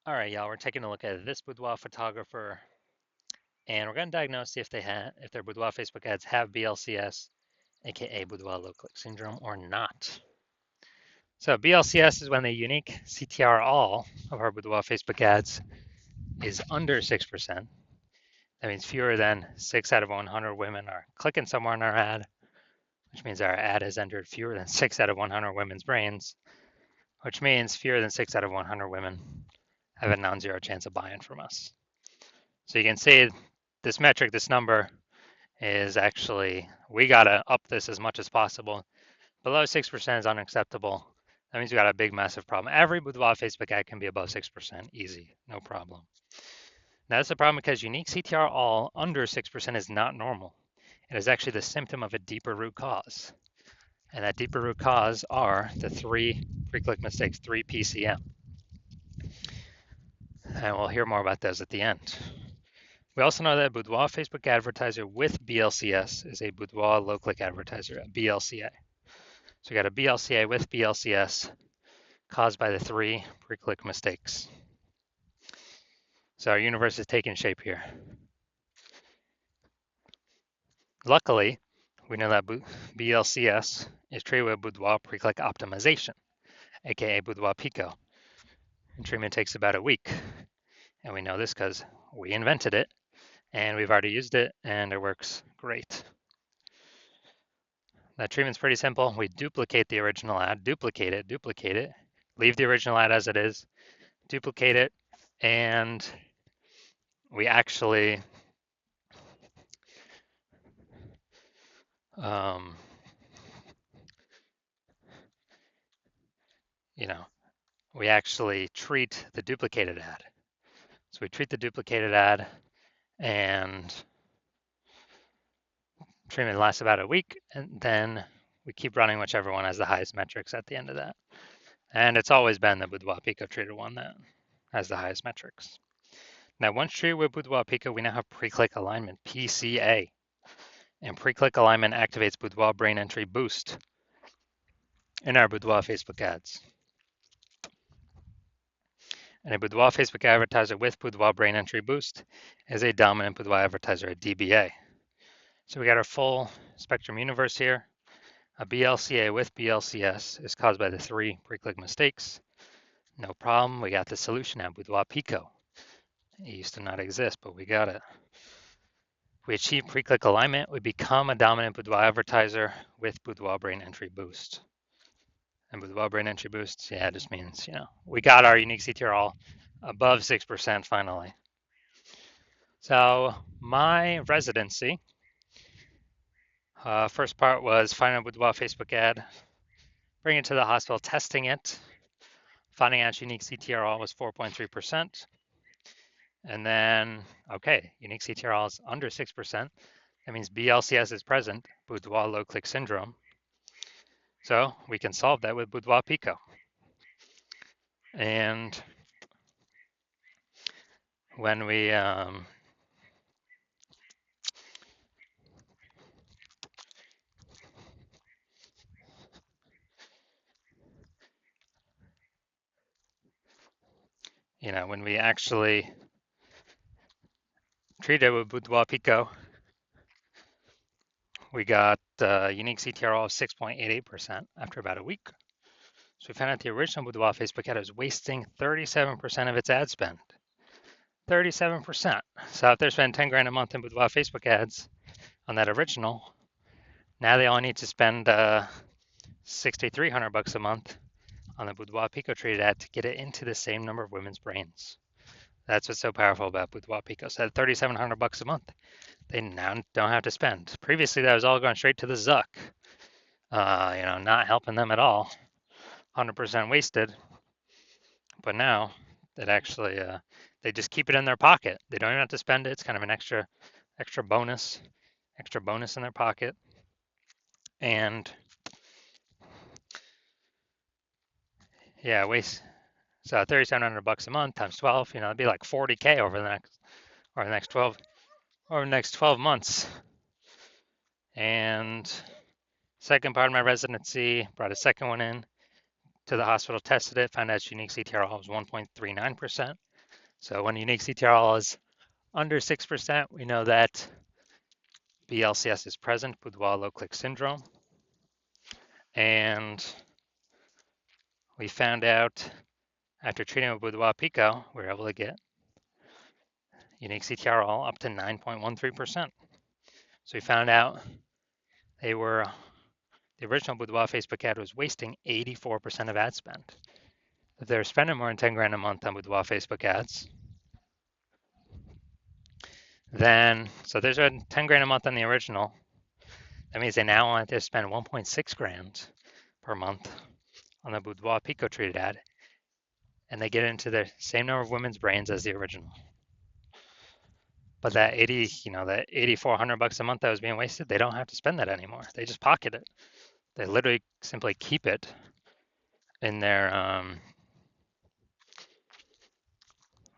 All right, y'all, we're taking a look at this boudoir photographer, and we're going to diagnose if their boudoir Facebook ads have BLCS, aka boudoir low click syndrome, or not. So BLCS is when the unique CTR all of our boudoir Facebook ads is under 6%. That means fewer than 6 out of 100 women are clicking somewhere in our ad, which means our ad has entered fewer than 6 out of 100 women's brains, which means fewer than 6 out of 100 women have a non-zero chance of buying from us. So you can see this metric, this number, is actually, we got to up this as much as possible. Below 6% is unacceptable. That means we got a big, massive problem. Every boudoir Facebook ad can be above 6%, easy, no problem. Now, that's a problem because unique CTR all under 6% is not normal. It is actually the symptom of a deeper root cause. And that deeper root cause are the 3 pre-click mistakes, 3 PCM. And we'll hear more about those at the end. We also know that a boudoir Facebook advertiser with BLCS is a boudoir low-click advertiser, a BLCA. So we got a BLCA with BLCS caused by the 3 pre-click mistakes. So our universe is taking shape here. Luckily, we know that BLCS is treated with boudoir pre-click optimization, aka boudoir pico. And treatment takes about a week. And we know this because we invented it and we've already used it and it works great. That treatment's pretty simple. We duplicate the original ad, duplicate it, leave the original ad as it is, duplicate it, and we actually we actually treat the duplicated ad. So we treat the duplicated ad and treatment lasts about a week, and then we keep running whichever one has the highest metrics at the end of that. And it's always been the Boudoir Pico treated one that has the highest metrics. Now, once treated with Boudoir Pico, we now have pre-click alignment, PCA. And pre-click alignment activates Boudoir brain entry boost in our Boudoir Facebook ads. And a Boudoir Facebook advertiser with Boudoir brain entry boost is a dominant Boudoir advertiser, a DBA. So we got our full spectrum universe here. A BLCA with BLCS is caused by the 3 pre-click mistakes. No problem. We got the solution at Boudoir Pico. It used to not exist, but we got it. If we achieve pre-click alignment, we become a dominant Boudoir advertiser with Boudoir brain entry boost. And Boudoir brain entry boost, yeah, it just means, we got our unique CTR all above 6% finally. So my residency, first part was finding a Boudoir Facebook ad, bringing it to the hospital, testing it, finding out unique CTR all was 4.3%. And then, okay, unique CTR all is under 6%. That means BLCS is present, Boudoir low click syndrome. So we can solve that with Boudoir Pico. And when we when we actually treat it with Boudoir Pico, we got unique CTR of 6.88% after about a week. So we found out the original Boudoir Facebook ad is wasting 37% of its ad spend. 37%. So if they're spending 10 grand a month in Boudoir Facebook ads on that original, now they only need to spend $6,300 a month on the Boudoir Pico treated ad to get it into the same number of women's brains. That's what's so powerful about Boudoir Pico. So at $3,700 a month, they now don't have to spend. Previously, that was all going straight to the Zuck. Not helping them at all. 100% wasted. But now it actually, they just keep it in their pocket. They don't even have to spend it. It's kind of an extra bonus in their pocket. And yeah, so $3,700 a month times 12, it'd be like 40K over the next 12 months. And second part of my residency, brought a second one in to the hospital, tested it, found out its unique CTR was 1.39%. So when unique CTRL is under 6%, we know that BLCS is present, boudoir low click syndrome. And we found out after treating with boudoir pico, we were able to get unique CTRL up to 9.13%. So we found out the original boudoir Facebook ad was wasting 84% of ad spend. If they're spending more than 10 grand a month on boudoir Facebook ads, then, so there's a 10 grand a month on the original. That means they now want to spend 1.6 grand per month on the boudoir pico treated ad, and they get into the same number of women's brains as the original. But that that 8,400 bucks a month that was being wasted, they don't have to spend that anymore. They just pocket it. They literally simply keep it in their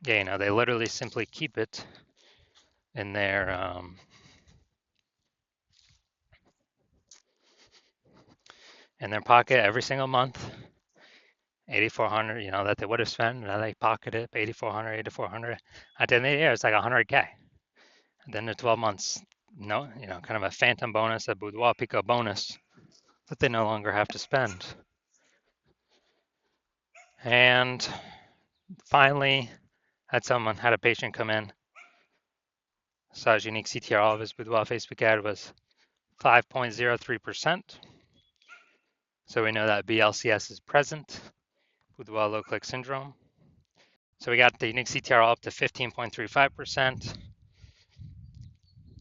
they literally simply keep it in their pocket every single month. 8,400, that they would have spent. Now they pocket it 8,400, 8,400. At the end of the year, it's like 100K. And then the 12 months, kind of a phantom bonus, a boudoir pico bonus that they no longer have to spend. And finally, had a patient come in, saw his unique CTR of his boudoir Facebook ad was 5.03%. So we know that BLCS is present, boudoir low click syndrome. So we got the unique CTR up to 15.35%.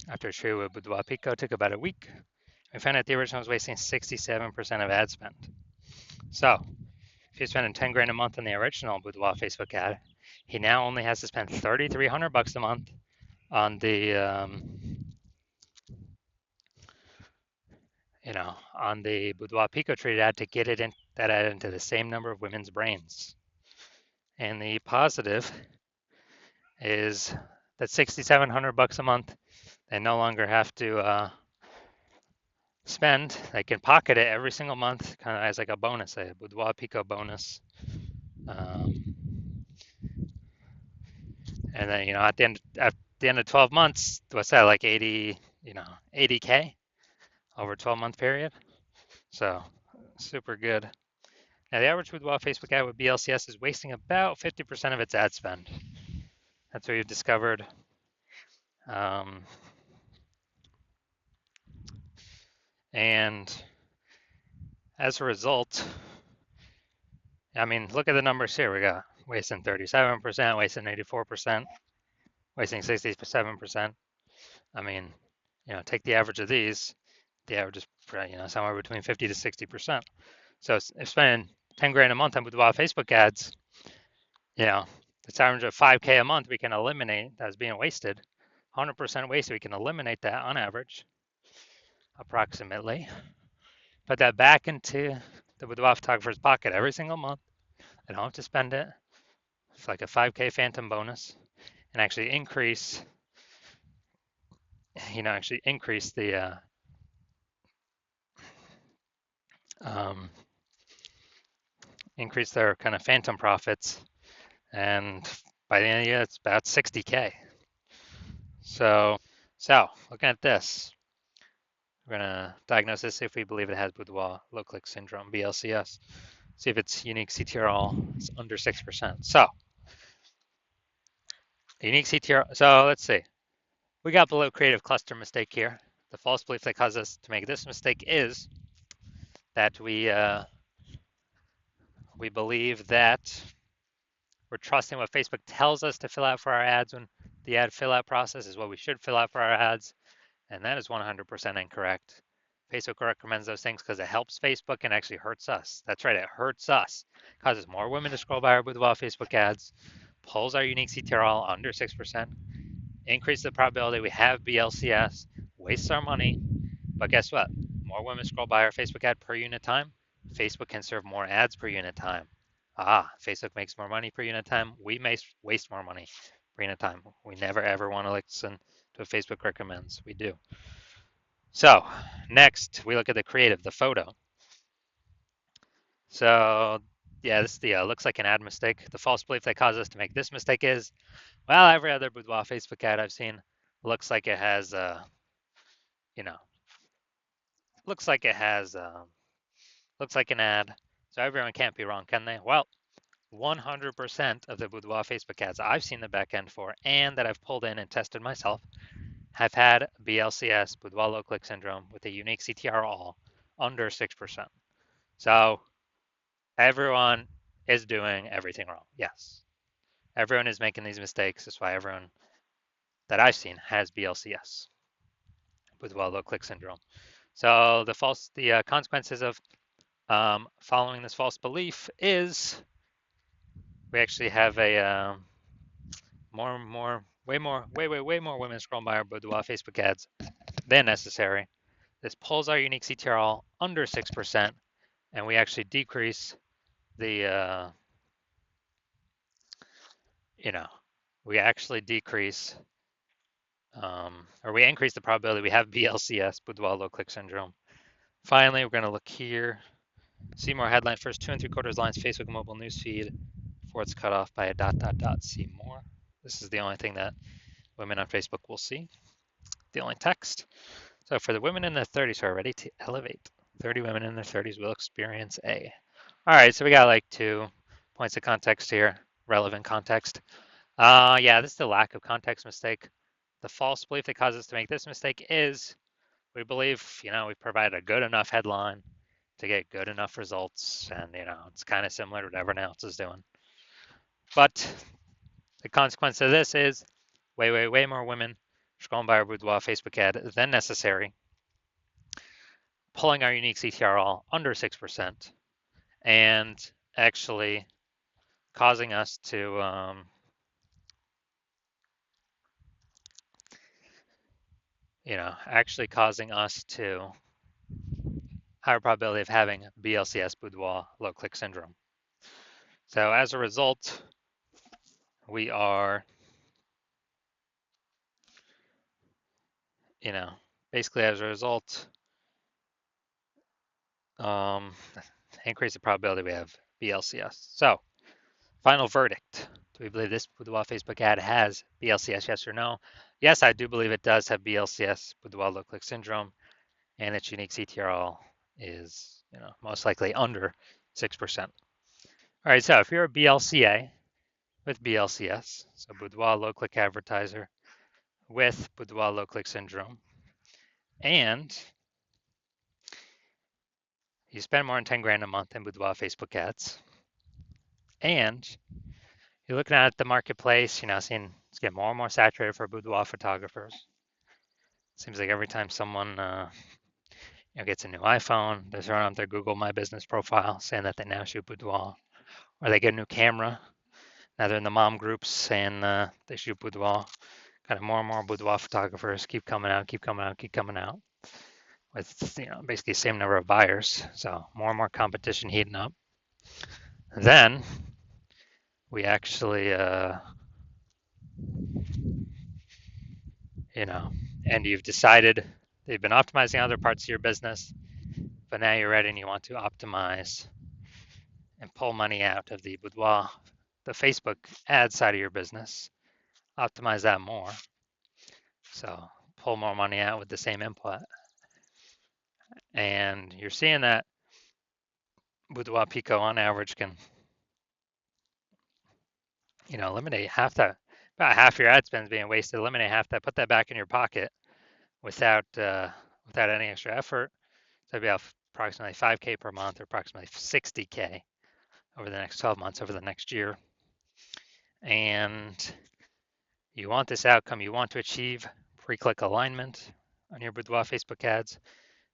After treated with boudoir pico, took about a week. We found out the original was wasting 67% of ad spend. So if you're spending 10 grand a month on the original boudoir Facebook ad, he now only has to spend 3,300 bucks a month on the on the boudoir pico treated ad to get that ad into the same number of women's brains. And the positive is that 6,700 bucks a month, they no longer have to spend. They can pocket it every single month, kind of as like a bonus, a boudoir pico bonus. And then at the end of 12 months, what's that, like 80K over a 12-month period? So super good. Now the average boudoir Facebook ad with BLCS is wasting about 50% of its ad spend. That's what we've discovered. And as a result, look at the numbers here. We got wasting 37%, wasting 84%, wasting 67%. Take the average of these. The average is somewhere between 50 to 60%. So if spending 10 grand a month on boudoir Facebook ads, it's average of 5K a month we can eliminate that's being wasted. 100% wasted, we can eliminate that on average, approximately. Put that back into the boudoir photographer's pocket every single month. They don't have to spend it. It's like a 5K phantom bonus, and actually increase the increase their kind of phantom profits, and by the end of the year, it's about 60K. So looking at this, we're gonna diagnose this if we believe it has boudoir low click syndrome, BLCS. See if its unique CTRL is under 6%. So unique CTRL. So let's see. We got below creative cluster mistake here. The false belief that caused us to make this mistake is that we believe that we're trusting what Facebook tells us to fill out for our ads when the ad fill out process is what we should fill out for our ads. And that is 100% incorrect. Facebook recommends those things because it helps Facebook and actually hurts us. That's right, it hurts us. Causes more women to scroll by our boudoir Facebook ads, pulls our unique CTRL under 6%, increases the probability we have BLCS, wastes our money. But guess what? More women scroll by our Facebook ad per unit time. Facebook can serve more ads per unit time. Facebook makes more money per unit time. We may waste more money per unit time. We never ever want to listen to what Facebook recommends. We do. So next, we look at the creative, the photo. So yeah, this is the looks like an ad mistake. The false belief that caused us to make this mistake is, well, every other Boudoir Facebook ad I've seen looks like it has, you know, looks like it has, looks like an ad. So everyone can't be wrong, can they? Well, 100% of the Boudoir Facebook ads I've seen the back end for and that I've pulled in and tested myself have had BLCS, Boudoir low click syndrome, with a unique CTR all under 6%. So everyone is doing everything wrong. Yes. Everyone is making these mistakes. That's why everyone that I've seen has BLCS, Boudoir low click syndrome. So the consequences of following this false belief is we actually have a way more women scrolling by our Boudoir Facebook ads than necessary. This pulls our unique CTRL under 6%, and we actually decrease the, we actually decrease, or we increase the probability we have BLCS, Boudoir low click syndrome. Finally, we're going to look here. See more headline first 2 3/4 lines Facebook mobile newsfeed before it's cut off by a ... See more. This is the only thing that women on Facebook will see. The only text. So for the women in their 30s who are ready to elevate, 30 women in their 30s will experience A. All right, so we got like 2 points of context here, relevant context. Yeah, this is the lack of context mistake. The false belief that causes us to make this mistake is we believe, we provide a good enough headline to get good enough results, and it's kind of similar to what everyone else is doing. But the consequence of this is way more women scrolling by our Boudoir Facebook ad than necessary, pulling our unique CTR all under 6%, and actually causing us to higher probability of having BLCS, Boudoir low click syndrome. So as a result, we are, basically as a result, increase the probability we have BLCS. So final verdict. Do we believe this Boudoir Facebook ad has BLCS, yes or no? Yes, I do believe it does have BLCS, Boudoir low click syndrome, and its unique CTRL is, most likely under 6%. All right, so if you're a BLCA with BLCS, so Boudoir low click advertiser with Boudoir low click syndrome, and you spend more than 10 grand a month in Boudoir Facebook ads, and you're looking at the marketplace, seeing it's getting more and more saturated for Boudoir photographers. Seems like every time someone gets a new iPhone, they're throwing out their Google My Business profile saying that they now shoot Boudoir, or they get a new camera. Now they're in the mom groups saying they shoot Boudoir. Kind of more and more Boudoir photographers keep coming out, with basically the same number of buyers. So more and more competition heating up. Then we actually, and you've decided that you've been optimizing other parts of your business, but now you're ready and you want to optimize and pull money out of the Boudoir, the Facebook ad side of your business, optimize that more. So pull more money out with the same input. And you're seeing that Boudoir Pico on average can, eliminate about half your ad spend being wasted, eliminate half that, put that back in your pocket without any extra effort. So it'd be approximately 5K per month, or approximately 60K over the next 12 months, over the next year. And you want this outcome, you want to achieve pre-click alignment on your Boudoir Facebook ads,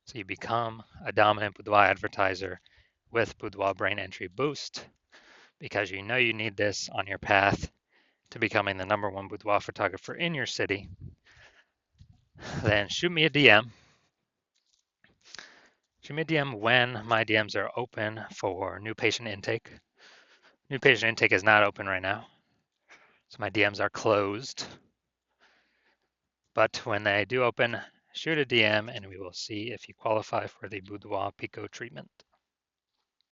so you become a dominant Boudoir advertiser with Boudoir Brain Entry Boost, because you need this on your path to becoming the #1 Boudoir photographer in your city. Then shoot me a DM. Shoot me a DM when my DMs are open for new patient intake. New patient intake is not open right now, so my DMs are closed. But when they do open, shoot a DM and we will see if you qualify for the Boudoir Pico treatment.